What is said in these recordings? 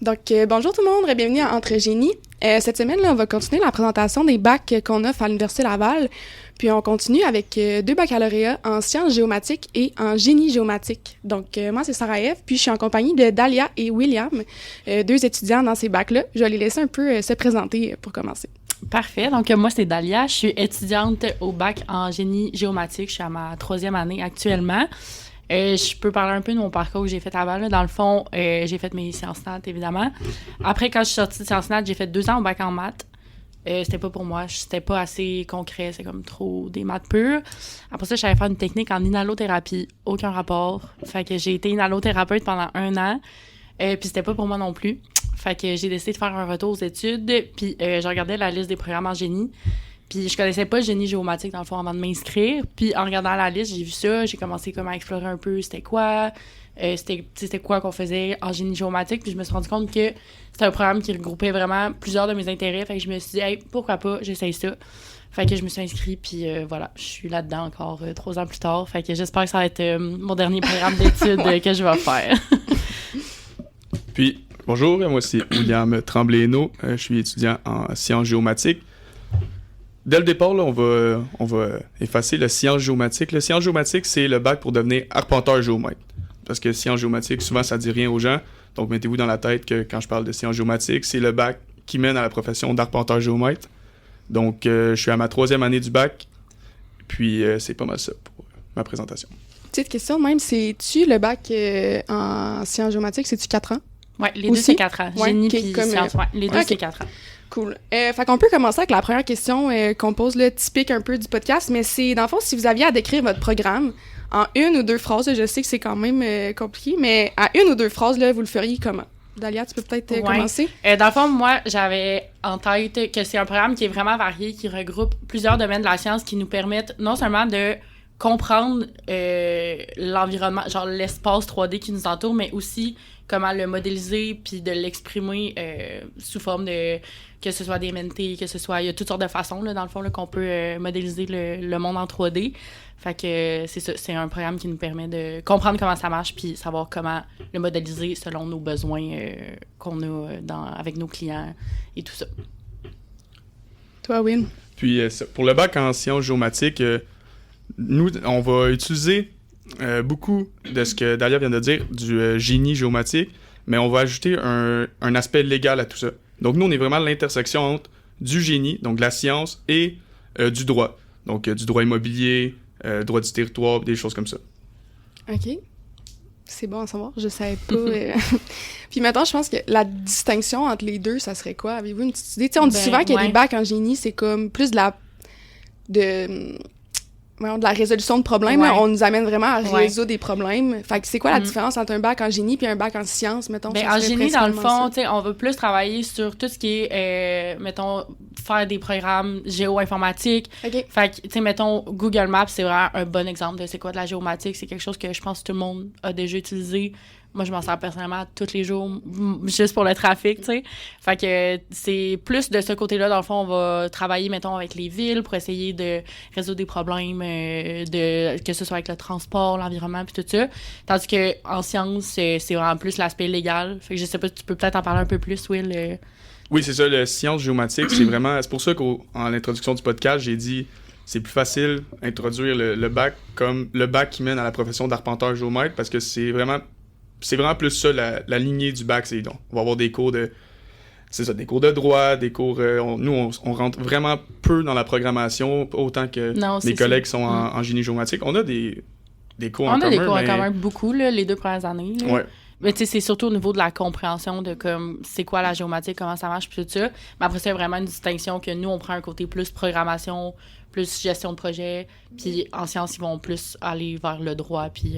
Donc, bonjour tout le monde, bienvenue à Entre Génie. Cette semaine, là, on va continuer la présentation des bacs qu'on offre à l'Université Laval. Puis on continue avec 2 baccalauréats en sciences géomatiques et en génie géomatique. Donc, moi, c'est Sarah Ève, puis je suis en compagnie de Dalia et William, 2 étudiants dans ces bacs-là. Je vais les laisser un peu se présenter pour commencer. Parfait. Donc, moi, c'est Dalia. Je suis étudiante au bac en génie géomatique. Je suis à ma 3e année actuellement. Je peux parler un peu de mon parcours que j'ai fait avant. Là. Dans le fond, j'ai fait mes sciences nat, évidemment. Après, quand je suis sortie de sciences nat, j'ai fait 2 ans au bac en maths. C'était pas pour moi. C'était pas assez concret. C'est comme trop des maths pures. Après ça, je savais faire une technique en inhalothérapie. Aucun rapport. Fait que j'ai été inhalothérapeute pendant 1 an. Puis c'était pas pour moi non plus. Fait que j'ai décidé de faire un retour aux études. Puis je regardais la liste des programmes en génie. Puis je connaissais pas le génie géomatique, dans le fond, avant de m'inscrire. Puis en regardant la liste, j'ai vu ça. J'ai commencé comme à explorer un peu c'était quoi. C'était quoi qu'on faisait en génie géomatique. Puis je me suis rendu compte que c'était un programme qui regroupait vraiment plusieurs de mes intérêts. Fait que je me suis dit, hey, pourquoi pas, j'essaye ça. Fait que je me suis inscrite, puis voilà, je suis là-dedans encore 3 ans plus tard. Fait que j'espère que ça va être mon dernier programme d'études que je vais faire. Puis, bonjour, moi c'est William Tremblay-Hainaut. Je suis étudiant en sciences géomatiques. Dès le départ, là, on va effacer le sciences géomatiques. Le sciences géomatiques, c'est le bac pour devenir arpenteur géomètre. Parce que sciences géomatiques, souvent, ça dit rien aux gens. Donc, mettez-vous dans la tête que quand je parle de sciences géomatiques, c'est le bac qui mène à la profession d'arpenteur géomètre. Donc, je suis à ma 3e année du bac. Puis, c'est pas mal ça pour ma présentation. Petite question même, c'est-tu le bac en sciences géomatiques, c'est-tu 4 ans? Oui, les deux, c'est 4 ans. Ouais, Génie okay, puis comme, sciences, les deux, okay. c'est 4 ans. Cool. Fait qu'on peut commencer avec la première question qu'on pose, là, typique un peu du podcast, mais c'est, dans le fond, si vous aviez à décrire votre programme en 1 ou 2 phrases, là, je sais que c'est quand même compliqué, mais à 1 ou 2 phrases, là, vous le feriez comment? Dalia, tu peux peut-être commencer? Dans le fond, moi, j'avais en tête que c'est un programme qui est vraiment varié, qui regroupe plusieurs domaines de la science qui nous permettent non seulement de comprendre l'environnement, genre l'espace 3D qui nous entoure, mais aussi comment le modéliser puis de l'exprimer sous forme de que ce soit des MNT, que ce soit il y a toutes sortes de façons là, dans le fond là, qu'on peut modéliser le monde en 3D. Fait que c'est ça, c'est un programme qui nous permet de comprendre comment ça marche puis savoir comment le modéliser selon nos besoins qu'on a avec nos clients et tout ça. Toi, Win? Puis pour le bac en sciences géomatiques, nous, on va utiliser beaucoup de ce que Dalia vient de dire, du génie géomatique, mais on va ajouter un aspect légal à tout ça. Donc nous, on est vraiment à l'intersection entre du génie, donc de la science, et du droit. Donc du droit immobilier, droit du territoire, des choses comme ça. OK. C'est bon à savoir, je savais pas. Puis maintenant, je pense que la distinction entre les deux, ça serait quoi? Avez-vous une petite idée? T'sais, on dit souvent qu'il y a des bacs en génie, c'est comme plus de la résolution de problèmes. Là, on nous amène vraiment à résoudre des problèmes. Fait que c'est quoi la différence entre un bac en génie puis un bac en sciences, mettons? En génie, dans le fond, on va plus travailler sur tout ce qui est, mettons, faire des programmes géo-informatiques. Okay. Fait que, mettons, Google Maps, c'est vraiment un bon exemple de c'est quoi de la géomatique. C'est quelque chose que je pense que tout le monde a déjà utilisé. Moi, je m'en sers personnellement tous les jours, juste pour le trafic, tu sais. Fait que c'est plus de ce côté-là, dans le fond, on va travailler, mettons, avec les villes pour essayer de résoudre des problèmes, que ce soit avec le transport, l'environnement, puis tout ça. Tandis que en sciences, c'est vraiment plus l'aspect légal. Fait que je sais pas, tu peux peut-être en parler un peu plus, Will. Oui, c'est ça, le sciences géomatiques, c'est vraiment... C'est pour ça qu'en introduction du podcast, j'ai dit c'est plus facile d'introduire le bac comme le bac qui mène à la profession d'arpenteur géomètre, parce que c'est vraiment plus ça, la lignée du bac. On va avoir des cours de... C'est ça, des cours de droit, des cours... on rentre vraiment peu dans la programmation, autant que mes collègues sont en génie géomatique. On a des cours en commun, On a des cours en commun beaucoup, là, les 2 premières années. Là. Ouais. Mais tu sais, c'est surtout au niveau de la compréhension de comme c'est quoi la géomatique, comment ça marche, puis tout ça. Mais après, c'est vraiment une distinction que nous, on prend un côté plus programmation, plus gestion de projet, puis en sciences, ils vont plus aller vers le droit, puis...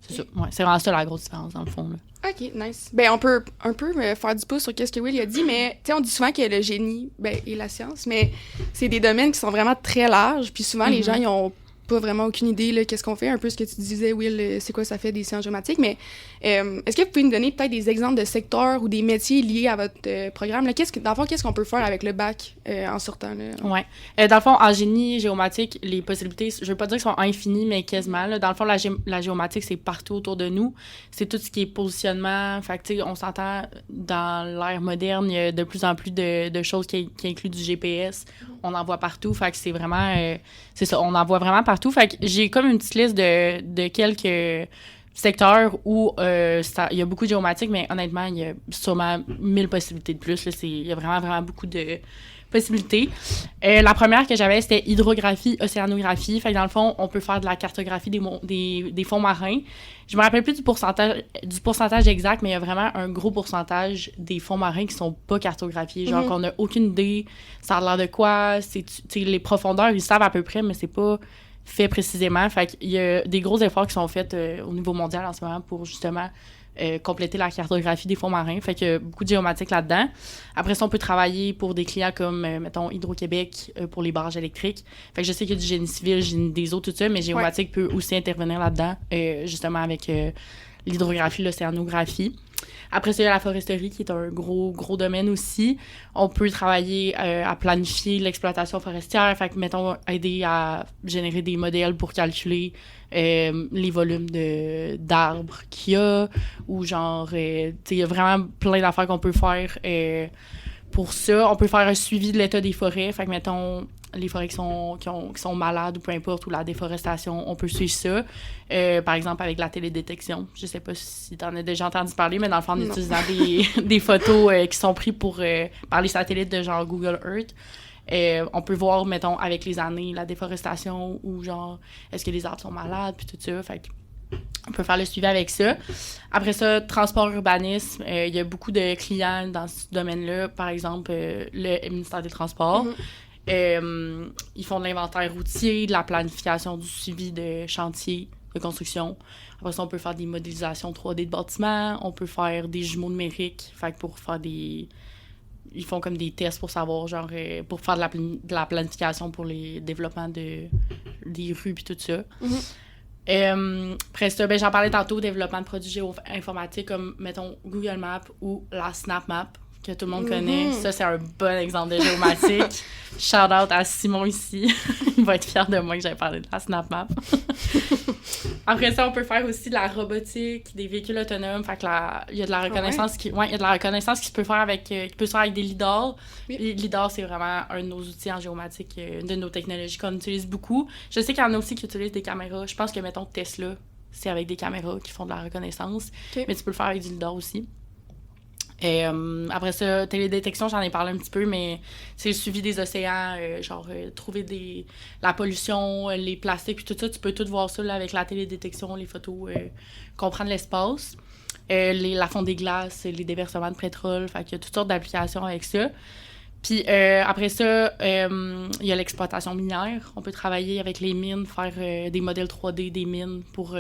c'est ça. Ouais, c'est vraiment ça la grosse différence, dans le fond. Là. OK, nice. Ben, on peut un peu faire du pouce sur ce que Will a dit, mais tu sais, on dit souvent que le génie et la science, mais c'est des domaines qui sont vraiment très larges, puis souvent, les gens, ils ont pas vraiment aucune idée, là, qu'est-ce qu'on fait, un peu ce que tu disais, Will, c'est quoi ça fait des sciences géomatiques, mais est-ce que vous pouvez nous donner peut-être des exemples de secteurs ou des métiers liés à votre programme, là? Dans le fond, qu'est-ce qu'on peut faire avec le bac en sortant, là? Ouais. Dans le fond, en génie géomatique, les possibilités, je veux pas dire qu'elles sont infinies, mais quasiment, là. Dans le fond, la géomatique, c'est partout autour de nous. C'est tout ce qui est positionnement. Fait que, tu sais, on s'entend, dans l'ère moderne, il y a de plus en plus de choses qui incluent du GPS. On en voit partout. Fait que c'est vraiment... c'est ça, on en voit vraiment partout. Fait que j'ai comme une petite liste de quelques secteurs où il y a beaucoup de géomatique, mais honnêtement, il y a sûrement 1000 possibilités de plus. Là. Il y a vraiment, vraiment beaucoup de possibilités. La première que j'avais, c'était hydrographie, océanographie. Fait que dans le fond, on peut faire de la cartographie des fonds marins. Je me rappelle plus du pourcentage exact, mais il y a vraiment un gros pourcentage des fonds marins qui sont pas cartographiés. Genre qu'on n'a aucune idée, ça a l'air de quoi. Les profondeurs, ils savent à peu près, mais c'est pas fait précisément. Fait qu'il y a des gros efforts qui sont faits au niveau mondial en ce moment pour justement compléter la cartographie des fonds marins. Fait qu'il y a beaucoup de géomatique là-dedans. Après ça, on peut travailler pour des clients comme, mettons, Hydro-Québec pour les barrages électriques. Fait que je sais qu'il y a du génie civil, génie des eaux, tout ça, mais géomatique peut aussi intervenir là-dedans, justement avec l'hydrographie, l'océanographie. Après ça, il y a la foresterie qui est un gros domaine aussi. On peut travailler à planifier l'exploitation forestière, fait que, mettons, aider à générer des modèles pour calculer les volumes d'arbres qu'il y a, ou genre, il y a vraiment plein d'affaires qu'on peut faire pour ça. On peut faire un suivi de l'état des forêts, fait que, mettons, les forêts qui sont malades ou peu importe, ou la déforestation, on peut suivre ça. Par exemple, avec la télédétection. Je sais pas si tu en as déjà entendu parler, mais dans le fond, en utilisant des photos qui sont prises par les satellites de genre Google Earth, on peut voir, mettons, avec les années, la déforestation ou genre, est-ce que les arbres sont malades, puis tout ça. Fait on peut faire le suivi avec ça. Après ça, transport urbanisme. Il y a beaucoup de clients dans ce domaine-là. Par exemple, le ministère des Transports. Ils font de l'inventaire routier, de la planification du suivi de chantiers de construction. Après ça, on peut faire des modélisations 3D de bâtiments. On peut faire des jumeaux numériques. Fait que pour faire des... Ils font comme des tests pour savoir, genre, pour faire de la planification pour les développements des rues puis tout ça. Après ça, j'en parlais tantôt, développement de produits géo-informatiques comme, mettons, Google Maps ou la Snap Map, que tout le monde connaît. Ça, c'est un bon exemple de géomatique. Shout-out à Simon ici. Il va être fier de moi que j'avais parlé de la Snap Map. Après ça, on peut faire aussi de la robotique, des véhicules autonomes. Fait que il y a de la reconnaissance il y a de la reconnaissance qui se peut faire qui peut se faire avec des lidars. Oui. Les lidars, c'est vraiment un de nos outils en géomatique, une de nos technologies qu'on utilise beaucoup. Je sais qu'il y en a aussi qui utilisent des caméras. Je pense que, mettons, Tesla, c'est avec des caméras qui font de la reconnaissance. Okay. Mais tu peux le faire avec du lidar aussi. Après ça, télédétection, j'en ai parlé un petit peu, mais c'est le suivi des océans, trouver la pollution, les plastiques, puis tout ça, tu peux tout voir ça là, avec la télédétection, les photos, comprendre l'espace, la fonte des glaces, les déversements de pétrole, fait qu'il y a toutes sortes d'applications avec ça. Puis après ça, il y a l'exploitation minière. On peut travailler avec les mines, faire des modèles 3D des mines pour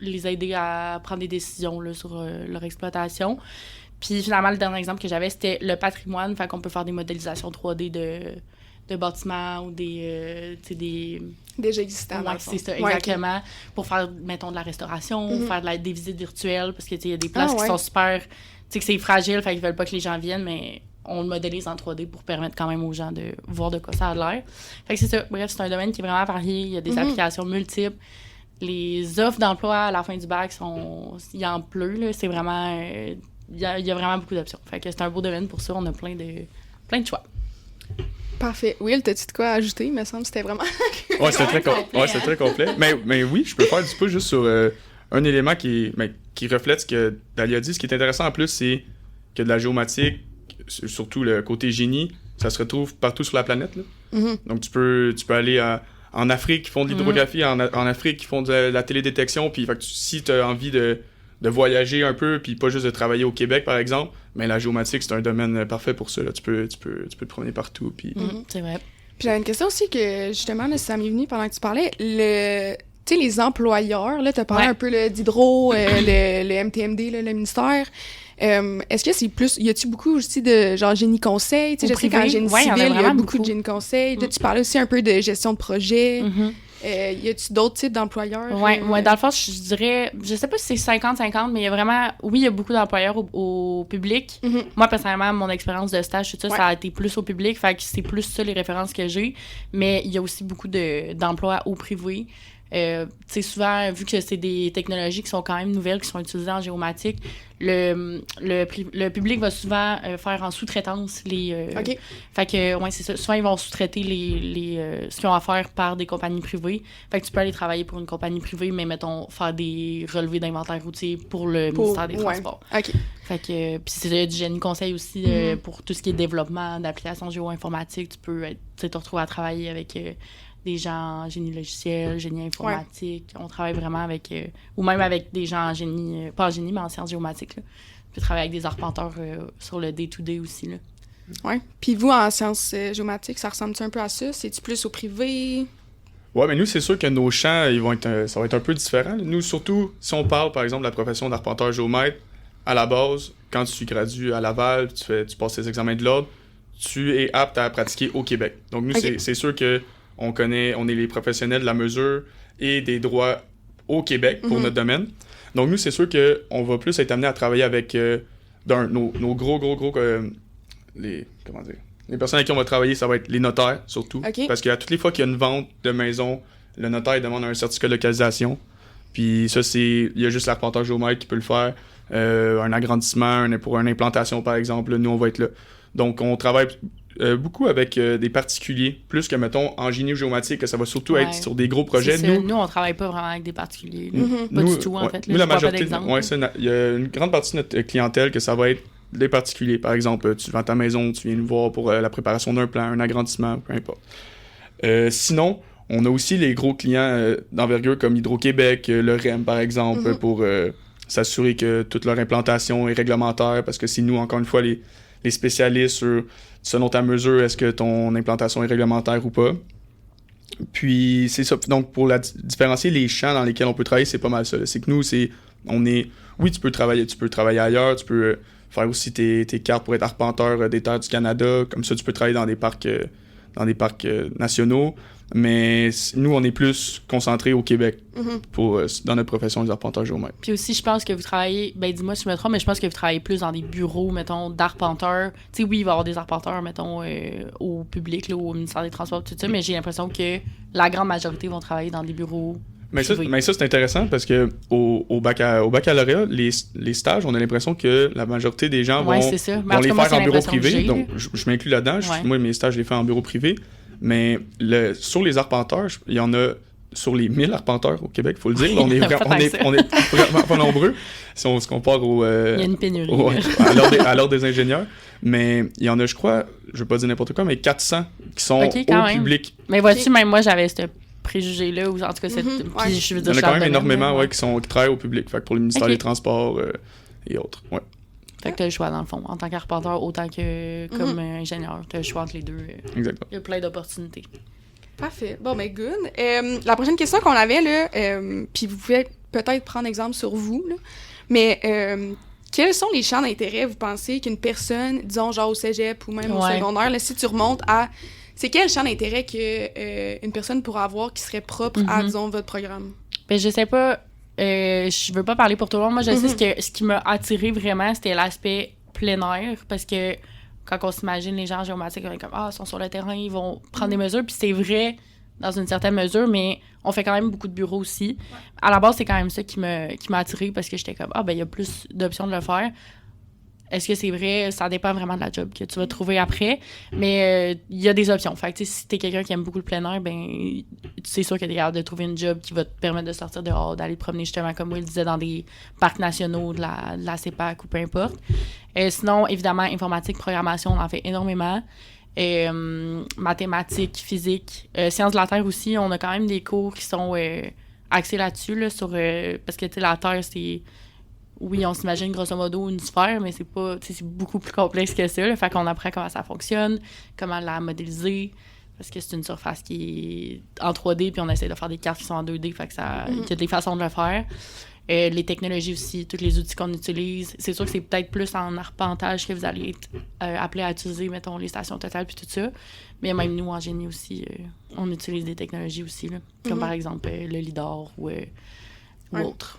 les aider à prendre des décisions là, sur leur exploitation. Puis finalement, le dernier exemple que j'avais, c'était le patrimoine. Fait qu'on peut faire des modélisations 3D de bâtiments ou des déjà existants. Ouais, c'est ça, exactement. Pour faire, mettons, de la restauration, faire des visites virtuelles, parce qu'il y a des places qui sont super... Tu sais, que c'est fragile, fait qu'ils veulent pas que les gens viennent, mais on le modélise en 3D pour permettre quand même aux gens de voir de quoi ça a l'air. Fait que c'est ça. Bref, c'est un domaine qui est vraiment varié. Il y a des applications multiples. Les offres d'emploi à la fin du bac il en pleut, là. C'est vraiment... Il y a vraiment beaucoup d'options. Fait que c'est un beau domaine pour ça. On a plein de choix. Parfait. Will, t'as-tu de quoi ajouter? Il me semble que c'était vraiment... c'était très complet. Mais oui, je peux faire du pouce juste sur un élément qui reflète ce que Dalia dit. Ce qui est intéressant en plus, c'est que de la géomatique, surtout le côté génie, ça se retrouve partout sur la planète. Là. Donc tu peux aller en Afrique, qui font de l'hydrographie, en Afrique, qui font de la télédétection. Puis si tu as envie de voyager un peu, puis pas juste de travailler au Québec, par exemple, mais la géomatique, c'est un domaine parfait pour ça. Là. Tu peux te promener partout. Puis... c'est vrai. Puis j'avais une question aussi que, justement, là, ça m'est venu pendant que tu parlais. Tu sais, les employeurs, là, tu as parlé un peu d'Hydro, le MTMD, là, le ministère. Est-ce que c'est plus... Y a-tu beaucoup aussi de genre génie conseil? Tu sais, je sais qu'en génie civil, il y a beaucoup de génie conseil. Là, tu parlais aussi un peu de gestion de projet. Y a-tu d'autres types d'employeurs? Ouais, dans le fond, je dirais, je sais pas si c'est 50-50, mais il y a vraiment, oui, il y a beaucoup d'employeurs au public. Mhm. Moi, personnellement, mon expérience de stage, tout ça, Ouais. ça a été plus au public, fait que c'est plus ça les références que j'ai. Mais il y a aussi beaucoup d'emplois au privé. Tu sais, souvent, vu que c'est des technologies qui sont quand même nouvelles, qui sont utilisées en géomatique, le public va souvent faire en sous-traitance les... OK. Fait que, ouais, c'est ça. Souvent, ils vont sous-traiter ce qu'ils ont à faire par des compagnies privées. Fait que tu peux aller travailler pour une compagnie privée, mais mettons, faire des relevés d'inventaire routier pour le ministère des Transports. OK. Fait que, puis c'est du génie conseil aussi pour tout ce qui est développement d'applications géo-informatiques. Tu peux te retrouver à travailler avec des gens en génie logiciel, génie informatique. On travaille vraiment avec... ou même avec des gens en génie... pas en génie, mais en sciences géomatiques. Là. Tu peux travailler avec des arpenteurs sur le day-to-day aussi. Là. Ouais. Puis vous, en sciences géomatiques, ça ressemble-tu un peu à ça? C'est-tu plus au privé? Ouais, mais nous, c'est sûr que nos champs, ça va être un peu différent. Nous, surtout, si on parle, par exemple, de la profession d'arpenteur géomètre, à la base, quand tu gradues à Laval, tu passes tes examens de l'ordre, tu es apte à pratiquer au Québec. Donc, nous, Okay. c'est sûr que on est les professionnels de la mesure et des droits au Québec pour notre domaine. Donc, nous, c'est sûr qu'on va plus être amené à travailler avec nos gros, les personnes avec qui on va travailler, ça va être les notaires, surtout. Okay. Parce qu'à toutes les fois qu'il y a une vente de maison, le notaire il demande un certificat de localisation. Puis ça, il y a juste l'arpenteur géomètre qui peut le faire. Un agrandissement, pour une implantation, par exemple, là, nous, on va être là. Donc, on travaille beaucoup avec des particuliers, plus que, mettons, en génie géomatique, que ça va surtout être sur des gros projets. Nous, on travaille pas vraiment avec des particuliers. Pas du tout, en fait. Là, nous, la majorité, d'exemple. il y a une grande partie de notre clientèle que ça va être des particuliers. Par exemple, tu vends ta maison, tu viens nous voir pour la préparation d'un plan, un agrandissement, peu importe. Sinon, on a aussi les gros clients d'envergure comme Hydro-Québec, le REM, par exemple, pour s'assurer que toute leur implantation est réglementaire, parce que c'est nous, encore une fois, les spécialistes sur, selon ta mesure, est-ce que ton implantation est réglementaire ou pas. Puis, c'est ça. Donc, pour différencier les champs dans lesquels on peut travailler, c'est pas mal ça. C'est que nous, oui, tu peux travailler ailleurs, tu peux faire aussi tes cartes pour être arpenteur des terres du Canada. Comme ça, tu peux travailler dans des parcs nationaux. Mais nous, on est plus concentrés au Québec dans notre profession des arpenteurs géomètres. Puis aussi, je pense que vous travaillez, dis-moi si je me trompe, mais je pense que vous travaillez plus dans des bureaux, mettons, d'arpenteurs. Tu sais, oui, il va y avoir des arpenteurs, mettons, au public, là, au ministère des Transports, tout ça, mais j'ai l'impression que la grande majorité vont travailler dans des bureaux. Mais ça, c'est intéressant parce que au baccalauréat, les stages, on a l'impression que la majorité des gens vont les faire en bureau privé. Donc, je m'inclus là-dedans. Moi, mes stages, je les fais en bureau privé. Mais sur les arpenteurs, il y en a sur les 1000 arpenteurs au Québec, il faut le dire. On est vraiment pas nombreux si on se compare il y a une pénurie. À l'ordre des ingénieurs. Mais il y en a, je crois, je veux pas dire n'importe quoi, mais 400 qui sont au public. Mais vois-tu, même moi, j'avais ce préjugé-là, ou en tout cas, puis je veux dire, il y en a quand même énormément qui travaillent au public, fait que pour le ministère des Transports et autres. Ouais. Fait que t'as le choix, dans le fond, en tant qu'arpenteur, autant que comme ingénieur. T'as le choix entre les deux. Exactement. Il y a plein d'opportunités. Parfait. Bon, ben, good. La prochaine question qu'on avait, là, puis vous pouvez peut-être prendre exemple sur vous, là, mais quels sont les champs d'intérêt, vous pensez, qu'une personne, disons, genre au cégep ou même au secondaire, là, si tu remontes à... C'est quel champ d'intérêt qu'une personne pourrait avoir qui serait propre à, disons, votre programme? Ben, je sais pas... je veux pas parler pour tout le monde. Moi, je sais ce qui m'a attiré vraiment, c'était l'aspect plein air, parce que quand on s'imagine les gens en géomatique, comme ils sont sur le terrain, ils vont prendre des mesures, puis c'est vrai dans une certaine mesure, mais on fait quand même beaucoup de bureaux aussi. Ouais. À la base, c'est quand même ça qui m'a attiré, parce que j'étais comme, il y a plus d'options de le faire. Est-ce que c'est vrai? Ça dépend vraiment de la job que tu vas trouver après. Mais il y a des options. Fait que si t'es quelqu'un qui aime beaucoup le plein air, ben c'est sûr que t'es capable de trouver une job qui va te permettre de sortir dehors, d'aller te promener justement, comme Will disait, dans des parcs nationaux, de la CEPAC ou peu importe. Sinon, évidemment, informatique, programmation, on en fait énormément. Mathématiques, physique, sciences de la Terre aussi, on a quand même des cours qui sont axés là-dessus, là, parce que la Terre, c'est... Oui, on s'imagine grosso modo une sphère, mais c'est beaucoup plus complexe que ça. Là. Fait qu'on apprend comment ça fonctionne, comment la modéliser, parce que c'est une surface qui est en 3D, puis on essaie de faire des cartes qui sont en 2D, fait que il y a des façons de le faire. Les technologies aussi, tous les outils qu'on utilise. C'est sûr que c'est peut-être plus en arpentage que vous allez être appelé à utiliser, mettons, les stations totales puis tout ça. Mais même nous, en génie aussi, on utilise des technologies aussi, là, comme par exemple le LIDAR ou autre.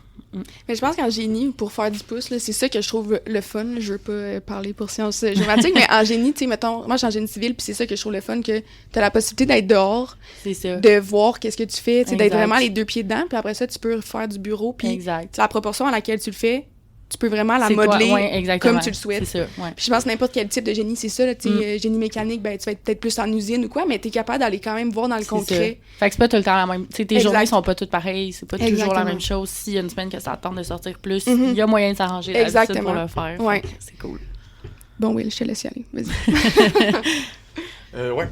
Mais je pense qu'en génie, pour faire du pouce, là, c'est ça que je trouve le fun. Je veux pas parler pour sciences géomatiques, mais en génie, tu sais, mettons, moi, je suis en génie civil, puis c'est ça que je trouve le fun, que t'as la possibilité d'être dehors, C'est ça. de voir qu'est-ce que tu fais, tu sais, d'être Exact. vraiment les 2 pieds dedans, puis après ça, tu peux faire du bureau, puis Exact. la proportion à laquelle tu le fais, tu peux vraiment la C'est quoi? modeler Ouais, exactement. comme tu le souhaites. C'est ça, ouais. Puis je pense que n'importe quel type de génie, c'est ça, là, tu sais, génie mécanique, ben, tu vas être peut-être plus en usine ou quoi, mais t'es capable d'aller quand même voir dans le C'est concret. ça. Fait que c'est pas tout le temps la même. Tu sais, tes Exact. journées sont pas toutes pareilles, c'est pas toujours la Exactement. même chose. S'il y a une semaine que ça tente de sortir plus, il y a moyen de s'arranger d'habitude Exactement. pour le faire. Ouais. Fait que c'est cool. Bon, Will, je te laisse y aller. Vas-y. Ouais.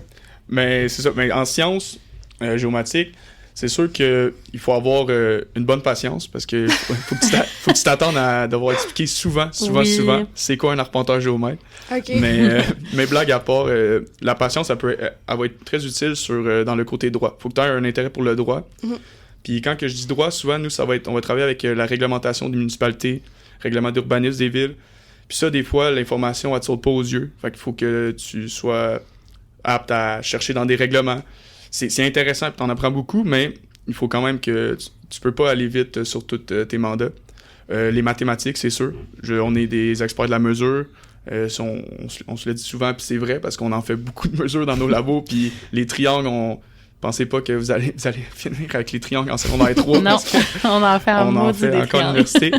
Mais c'est ça. Mais en sciences géomatiques, c'est sûr qu'il faut avoir une bonne patience parce que faut que tu t'attendes à devoir expliquer souvent, Oui. c'est quoi un arpenteur géomètre. OK. Mais blague à part, la patience, elle va être très utile dans le côté droit. Faut que tu aies un intérêt pour le droit. Puis quand que je dis droit, souvent, nous, on va travailler avec la réglementation des municipalités, règlement d'urbanisme des villes. Puis ça, des fois, l'information, elle te saute pas aux yeux. Fait qu'il faut que tu sois apte à chercher dans des règlements. C'est intéressant, puis t'en apprends beaucoup, mais il faut quand même que tu peux pas aller vite sur tous tes mandats. Les mathématiques, c'est sûr. On est des experts de la mesure. On se le dit souvent, puis c'est vrai, parce qu'on en fait beaucoup de mesures dans nos labos, puis les triangles, pensez pas que vous allez finir avec les triangles en secondaire 3. Non, on en fait un on mot en fait des encore à triangles. l'université.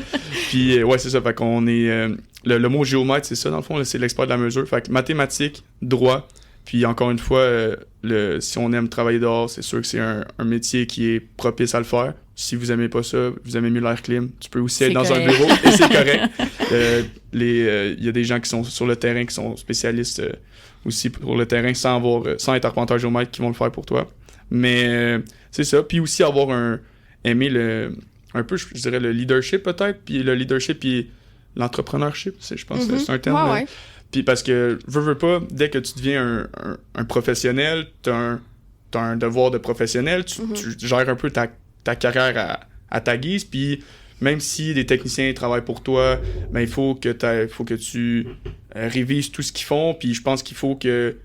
Puis, ouais, c'est ça. Fait qu'on est... le mot géomètre, c'est ça, dans le fond, là, c'est l'expert de la mesure. Fait que mathématiques, droit, puis encore une fois, si on aime travailler dehors, c'est sûr que c'est un métier qui est propice à le faire. Si vous aimez pas ça, vous aimez mieux l'air clim, tu peux aussi être dans un bureau et c'est correct. Il y a des gens qui sont sur le terrain, qui sont spécialistes aussi pour le terrain sans être arpenteur géomètre qui vont le faire pour toi. Mais c'est ça. Puis aussi aimer un peu, je dirais, le leadership peut-être, puis le leadership puis l'entrepreneurship, je pense que c'est un terme. Ouais. Puis parce que, veux pas, dès que tu deviens un professionnel, t'as un devoir de professionnel, tu gères un peu ta carrière à ta guise, puis même si des techniciens travaillent pour toi, ben il faut que tu révises tout ce qu'ils font, puis je pense qu'il faut que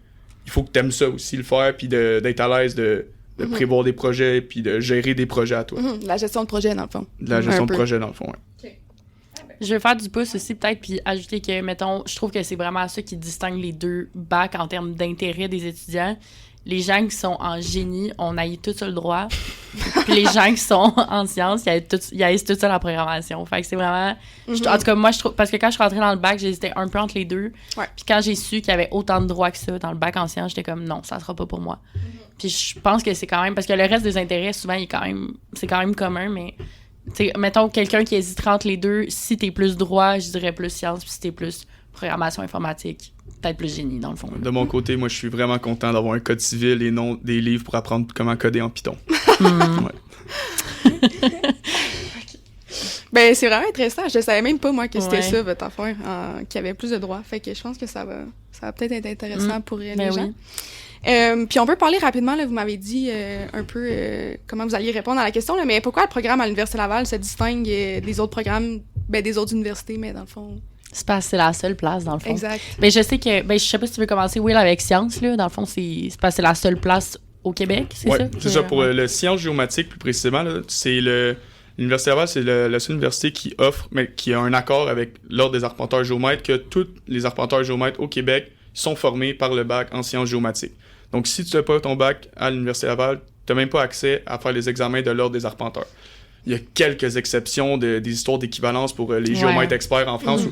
t'aimes ça aussi le faire, puis d'être à l'aise de prévoir des projets, puis de gérer des projets à toi. La gestion de projet, dans le fond. De la gestion Un de peu. projet, dans le fond, ouais. Je vais faire du pouce aussi, peut-être, puis ajouter que, mettons, je trouve que c'est vraiment ça qui distingue les deux bacs en termes d'intérêt des étudiants. Les gens qui sont en génie, on haït tout ça le droit. Puis les gens qui sont en sciences, ils haïssent tout ça la programmation. Fait que c'est vraiment... En tout cas, moi, je trouve... Parce que quand je suis rentrée dans le bac, j'hésitais un peu entre les deux. Ouais. Puis quand j'ai su qu'il y avait autant de droits que ça dans le bac en sciences, j'étais comme, non, ça sera pas pour moi. Puis je pense que c'est quand même... Parce que le reste des intérêts, souvent, c'est quand même commun, mais... T'sais, mettons, quelqu'un qui hésiterait entre les deux, si t'es plus droit, je dirais plus sciences, puis si t'es plus programmation informatique, peut-être plus génie, dans le fond. De mon côté, moi, je suis vraiment content d'avoir un code civil et non des livres pour apprendre comment coder en Python. Ouais. Ben, c'est vraiment intéressant. Je savais même pas, moi, que c'était Ouais. ça, votre affaire, qu'il y avait plus de droits. Fait que je pense que ça va peut-être être intéressant pour les Ben gens. oui. Puis on peut parler rapidement, là, vous m'avez dit un peu comment vous alliez répondre à la question, là, mais pourquoi le programme à l'Université Laval se distingue des autres programmes, des autres universités, mais dans le fond... C'est parce que c'est la seule place, dans le fond. Exact. Ben, je sais que... Ben, je sais pas si tu veux commencer, Will, avec sciences, là. Dans le fond, c'est parce que c'est la seule place au Québec, c'est ça? C'est ça. Pour le sciences géomatiques, plus précisément, là, c'est l'Université Laval, c'est la seule université qui offre, mais qui a un accord avec l'Ordre des arpenteurs géomètres, que tous les arpenteurs géomètres au Québec sont formés par le bac en sciences géomatiques. Donc, si tu n'as pas ton bac à l'Université Laval, tu n'as même pas accès à faire les examens de l'Ordre des arpenteurs. Il y a quelques exceptions des histoires d'équivalence pour les géomètres experts en France,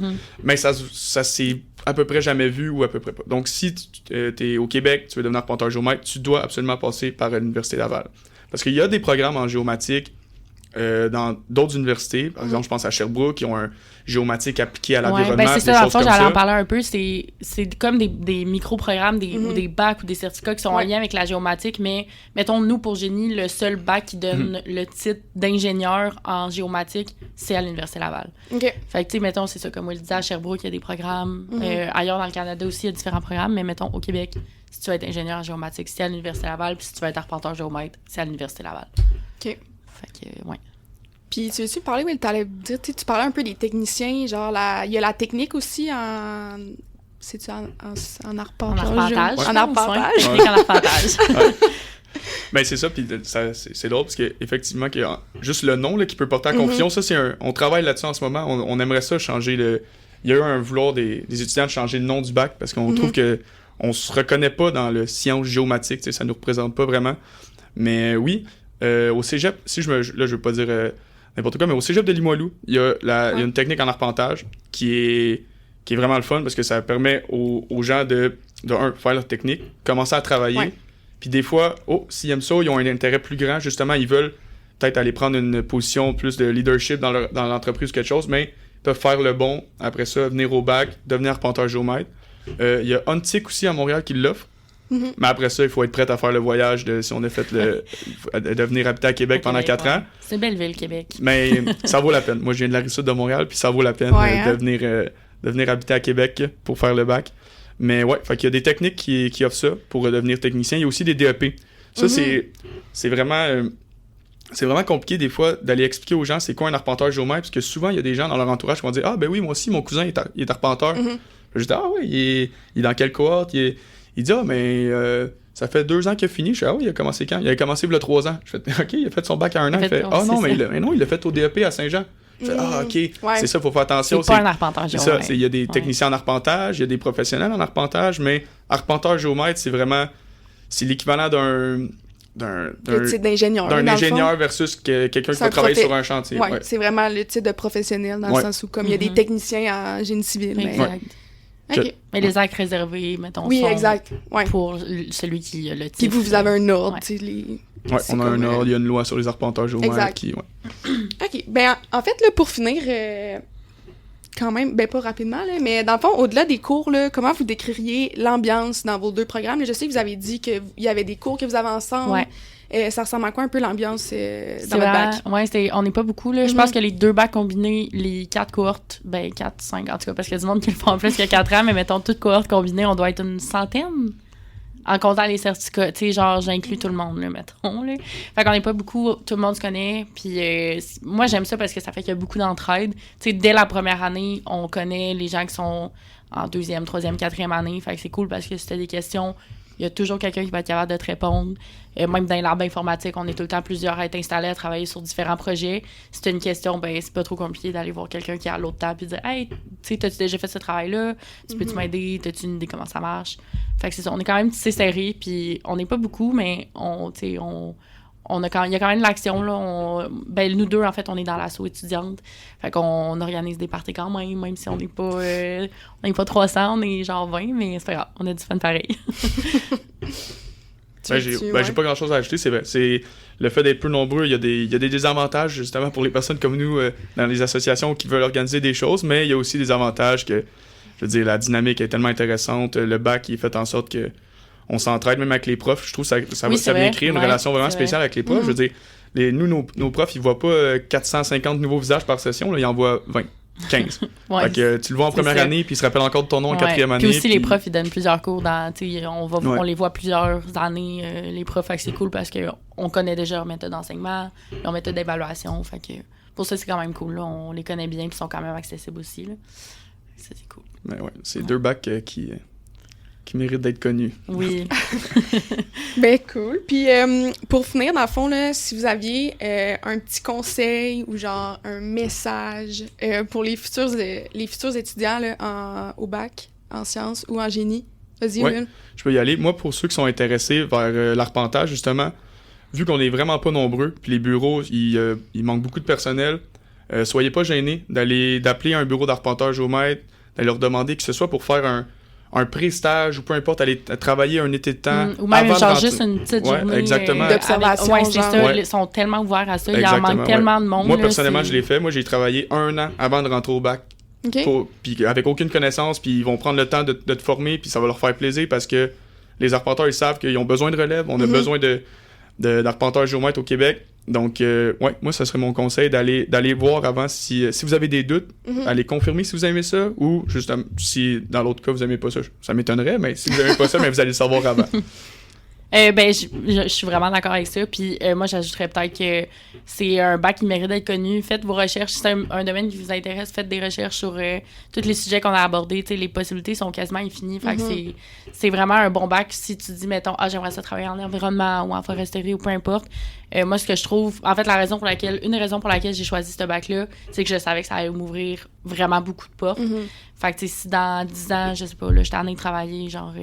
mais ça s'est à peu près jamais vu ou à peu près pas. Donc, si tu es au Québec, tu veux devenir arpenteur géomètre, tu dois absolument passer par l'Université Laval. Parce qu'il y a des programmes en géomatique dans d'autres universités. Par exemple, je pense à Sherbrooke, qui ont un géomatique appliqué à l'environnement. Ben c'est ça, des dans le choses fond, comme j'allais ça. en parler un peu. C'est comme des micro-programmes, ou des bacs ou des certificats qui sont en lien avec la géomatique, mais mettons, nous, pour génie, le seul bac qui donne le titre d'ingénieur en géomatique, c'est à l'Université Laval. OK. Fait que, tu sais, mettons, c'est ça, comme on le disait, à Sherbrooke, il y a des programmes. Ailleurs dans le Canada aussi, il y a différents programmes, mais mettons, au Québec, si tu veux être ingénieur en géomatique, c'est à l'Université Laval, puis si tu veux être arpenteur géomètre, c'est à l'Université Laval. OK. Fait que, ouais. Puis tu veux-tu parler, oui, t'allais dire, tu parlais un peu des techniciens, genre il y a la technique aussi en... C'est-tu en arpentage? En arpentage. En arpentage. Technique en arpentage. Ben c'est ça, puis c'est drôle parce qu'effectivement, juste le nom là, qui peut porter à confusion, ça, on travaille là-dessus en ce moment. On aimerait ça changer le... Il y a eu un vouloir des étudiants de changer le nom du bac parce qu'on trouve que on se reconnaît pas dans le sciences géomatiques, ça nous représente pas vraiment. Mais oui, au cégep, là je veux pas dire n'importe quoi, mais au cégep de Limoilou, il y a une technique en arpentage qui est vraiment le fun parce que ça permet aux gens de faire leur technique, commencer à travailler. Ouais. Puis des fois, s'ils aiment ça, ils ont un intérêt plus grand. Justement, ils veulent peut-être aller prendre une position plus de leadership dans l'entreprise ou quelque chose, mais ils peuvent faire le bon. Après ça, venir au bac, devenir arpenteur géomètre. Il y a Ontic aussi à Montréal qui l'offre. Mm-hmm. Mais après ça, il faut être prêt à faire le voyage si on a fait de venir habiter à Québec pendant 4 ans. C'est belle ville, Québec. Mais ça vaut la peine. Moi, je viens de la Rive-Sud de Montréal, puis ça vaut la peine de venir habiter à Québec pour faire le bac. Mais ouais, fait qu'il y a des techniques qui offrent ça pour devenir technicien. Il y a aussi des DEP. Ça, c'est vraiment compliqué des fois d'aller expliquer aux gens c'est quoi un arpenteur géomètre, parce que souvent, il y a des gens dans leur entourage qui vont dire « Ah, ben oui, moi aussi, mon cousin il est arpenteur. Je dis « Ah oui, il est dans quelle cohorte? » Il dit « Ah, mais ça fait 2 ans qu'il a fini. » Je dis « Ah oui, il a commencé quand? » Il a commencé il y a 3 ans. Je fais « OK, il a fait son bac à 1 an. » Il fait « Ah non, mais non, il l'a fait au DEP à Saint-Jean. » Je fais « Ah, OK, c'est ça, il faut faire attention. » C'est pas un arpenteur géomètre. C'est ça, il y a des techniciens en arpentage, il y a des professionnels en arpentage, mais arpenteur géomètre, c'est l'équivalent d'un titre d'ingénieur. D'un ingénieur versus quelqu'un qui va travailler sur un chantier. Ouais, c'est vraiment le titre de professionnel dans le sens où, comme il y a des techniciens en génie civil. Exact. Okay. Mais les actes réservés, mettons, sont exact. Pour celui qui a le titre. Puis vous avez un ordre, tu sais, Ouais, on a un ordre, il y a une loi sur les arpenteurs géomètres qui... OK. Ben, en fait, là, pour finir, quand même, ben pas rapidement, là, mais dans le fond, au-delà des cours, là, comment vous décririez l'ambiance dans vos 2 programmes? Là, je sais que vous avez dit qu'il y avait des cours que vous avez ensemble. Ouais. Ça ressemble à quoi un peu l'ambiance dans votre bac? Oui, on n'est pas beaucoup. Là. Je pense que les 2 bacs combinés, les 4 cohortes, 4, 5 en tout cas, parce qu'il y a du monde qui le font en plus qu'il y a 4 ans, mais mettons, toutes cohortes combinées, on doit être une centaine. En comptant les certificats, tu sais, genre, j'inclus tout le monde, là, mettons, là. Fait qu'on n'est pas beaucoup, tout le monde se connaît, puis moi, j'aime ça parce que ça fait qu'il y a beaucoup d'entraide. Tu sais, dès la première année, on connaît les gens qui sont en 2e, 3e, 4e année, fait que c'est cool parce que si t'as des questions, il y a toujours quelqu'un qui va être capable de te répondre. Même dans les labs informatiques, on est tout le temps plusieurs à être installés à travailler sur différents projets. Si tu as une question, ben c'est pas trop compliqué d'aller voir quelqu'un qui est à l'autre table et dire « Hey, tu sais, t'as-tu déjà fait ce travail-là? Tu peux-tu m'aider? T'as-tu une idée comment ça marche? » Fait que c'est ça, on est quand même tissé serré, puis on n'est pas beaucoup, mais il y a quand même de l'action, là. Nous 2, en fait, on est dans l'asso étudiante. Fait qu'on organise des parties quand même si on n'est pas 300, on est genre 20, mais c'est pas grave, on a du fun pareil. J'ai pas grand-chose à ajouter. C'est le fait d'être peu nombreux, il y a des désavantages, justement, pour les personnes comme nous dans les associations qui veulent organiser des choses, mais il y a aussi des avantages que, je veux dire, la dynamique est tellement intéressante, le bac, il fait en sorte que on s'entraide même avec les profs. Je trouve que ça vient créer une relation vraiment spéciale avec les profs. Je veux dire, nos profs, ils voient pas 450 nouveaux visages par session, là, ils en voient 20. 15. Fait que tu le vois en première année, puis ils se rappellent encore de ton nom en 4e année. Puis aussi, les profs, ils donnent plusieurs cours on les voit plusieurs années, les profs, fait que c'est cool parce qu'on connaît déjà leur méthode d'enseignement, leur méthode d'évaluation, fait que pour ça, c'est quand même cool, là. On les connaît bien, puis ils sont quand même accessibles aussi, là. Ça, c'est cool. Mais ouais, c'est 2 bacs qui méritent d'être connus. Oui. Ben cool. Puis pour finir, dans le fond, là, si vous aviez un petit conseil ou genre un message pour les futurs étudiants là, au bac, en sciences ou en génie, vas-y, Will. Je peux y aller. Moi, pour ceux qui sont intéressés vers l'arpentage, justement, vu qu'on est vraiment pas nombreux, puis les bureaux, il manque beaucoup de personnel, soyez pas gênés d'appeler un bureau d'arpenteur géomètre, d'aller leur demander que ce soit pour faire un pré-stage ou peu importe, aller travailler un été de temps. Ou même juste une petite journée d'observation. C'est ça, ils sont tellement ouverts à ça. Il en manque tellement de monde. Moi, personnellement, je l'ai fait. Moi, j'ai travaillé 1 an avant de rentrer au bac. Okay. Puis avec aucune connaissance, puis ils vont prendre le temps de te former, puis ça va leur faire plaisir parce que les arpenteurs, ils savent qu'ils ont besoin de relève. On a besoin d'arpenteurs géomètres au Québec. Donc, moi, ça serait mon conseil d'aller voir avant si vous avez des doutes, allez confirmer si vous aimez ça ou justement, si dans l'autre cas, vous aimez pas ça. Ça m'étonnerait, mais si vous aimez pas ça, mais vous allez le savoir avant. Je suis vraiment d'accord avec ça. Puis moi, j'ajouterais peut-être que c'est un bac qui mérite d'être connu. Faites vos recherches. Si c'est un domaine qui vous intéresse, faites des recherches sur tous les sujets qu'on a abordés. T'sais, les possibilités sont quasiment infinies. Fait que c'est vraiment un bon bac si tu dis, mettons, j'aimerais ça travailler en environnement ou en foresterie ou peu importe. Moi, ce que je trouve... En fait, une des raisons pour laquelle j'ai choisi ce bac-là, c'est que je savais que ça allait m'ouvrir vraiment beaucoup de portes. Fait que si dans 10 ans, je sais pas, là, j'étais en train de travailler, genre...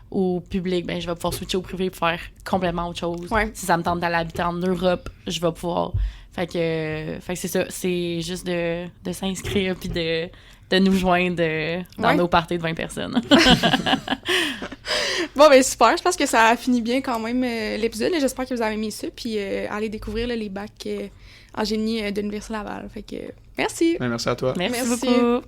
au public, ben je vais pouvoir switcher au privé pour faire complètement autre chose. Ouais. Si ça me tente d'aller habiter en Europe, je vais pouvoir. Fait que c'est ça, c'est juste de s'inscrire puis de nous joindre dans nos parties de 20 personnes. Bon, ben super, je pense que ça a fini bien quand même l'épisode. J'espère que vous avez aimé ça, puis allez découvrir les bacs en génie de l'Université Laval. Fait que merci. Merci à toi. Merci beaucoup.